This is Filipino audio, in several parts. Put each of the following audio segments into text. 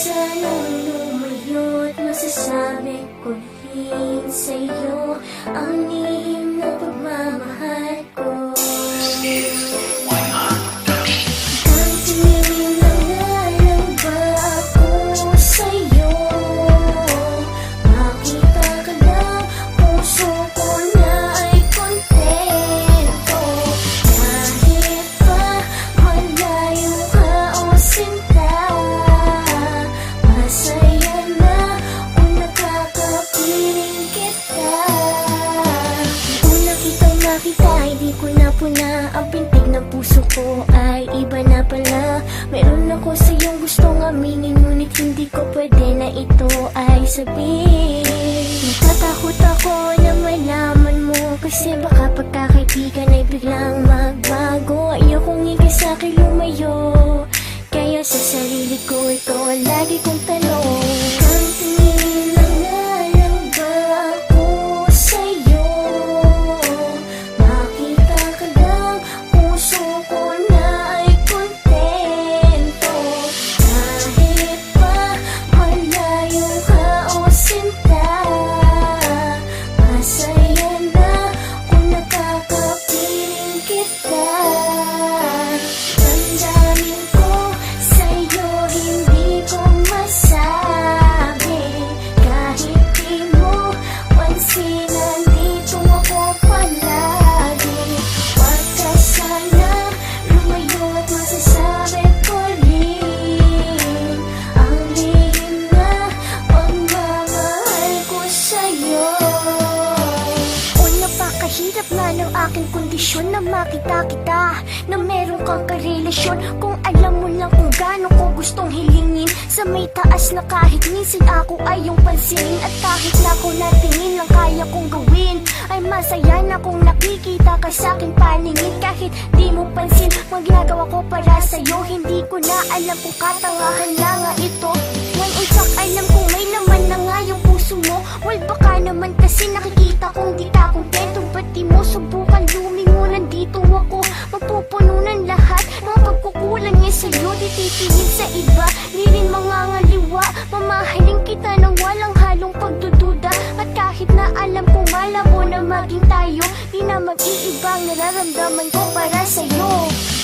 sanang lumayo't masasabi ko rin sa'yo ang lihim na pagmamahal ko. Hanggang tingin na nga lang ba ako sa'yo? Makita ka lang, puso ko na ay kontento. Kahit pa malayo ka o sinta, masaya na kung nakakapiling kita. Una kitang nakita, hindi ko na puna ang pintig ng puso ko ay iba na pala. Meron ako sa iyong gustong aminin, ngunit hindi ko pwede na ito ay sabihin. Natatakot ako na malaman mo, kasi baka pagkakaibigan ay biglang magbago. Ayokong ikaw sa'kin lumayo, kaya sa sarili ko ito ang lagi kong tanong. Ang tingin na nga lang ba ako sa'yo? Makita ka lang, puso ko na ay kontento. Kahit pa malayo ka o sinta, masaya na kung nakakapiling kita. Damdamin ko sa'yo, hindi ko masabi. Kahit di mo pansin, nandito ako palagi. Huwag ka sana lumayo at masasabi ko rin ang lihim na pagmamahal ko sa'yo. O napakahirap na ng aking kondisyon na makita kita, na meron kang karelasyon. Kung alam mo lang kung gaano ko gustong hilingin sa may taas, na kahit minsan ako ay yung pansinin. At kahit na ako natingin lang kaya kong gawin, ay masaya na kung nakikita ka sa aking paningin. Kahit di mo pansin, magagawa ko para sa'yo. Hindi ko na alam kung katangahan na nga ito. When in fact, alam kong may laman na nga yung puso mo. Well, baka naman kasi nakikita kong di ka kontento. Ba't di mo subukan lumingon? Nandito ako, magpupuno ng lahat ng pagkukulang niya sa'yo. Di titingin sa iba, di rin mangangaliwa. Mamahalin kita nang walang halong pagdududa. At kahit na alam kong malabo na maging tayo, di na mag-iibang nararamdaman ko para sa'yo.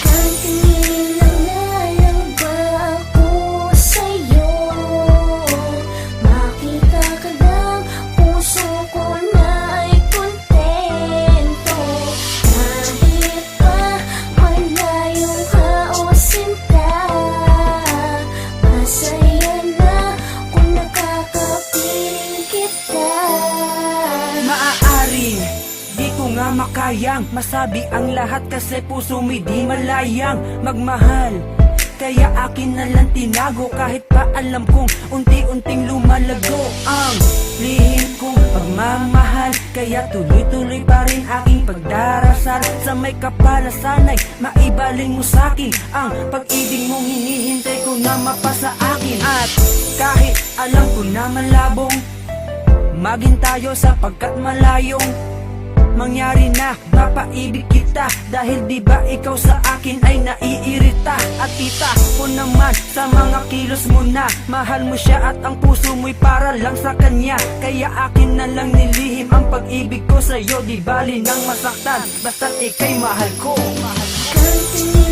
Ang tingin na nga lang ba ako sa'yo? Makita ka lang, puso ko na ay kontento. Kahit pa malayo ka o sinta, masaya na kung nakakapiling kita. Maaaring di ko nga makayang masabi ang lahat, kasi puso mo'y di malayang magmahal. Kaya akin na lang tinago, kahit pa alam kong unti-unting lumalago ang lihim kong pagmamahal. Kaya tuloy-tuloy pa rin aking pagdarasal, sa may kapala sana'y maibaling mo sa'kin ang pag-ibig mong hinihintay ko na mapasa akin. At kahit alam ko na malabong maging tayo, sapagkat malayong mangyari na mapaibig kita. Dahil di ba ikaw sa akin ay naiirita, at tita ko naman sa mga kilos mo na mahal mo siya, at ang puso mo'y para lang sa kanya. Kaya akin na lang nilihim ang pag-ibig ko sa'yo. Di bali nang masaktan, basta't ika'y mahal ko. Ang tingin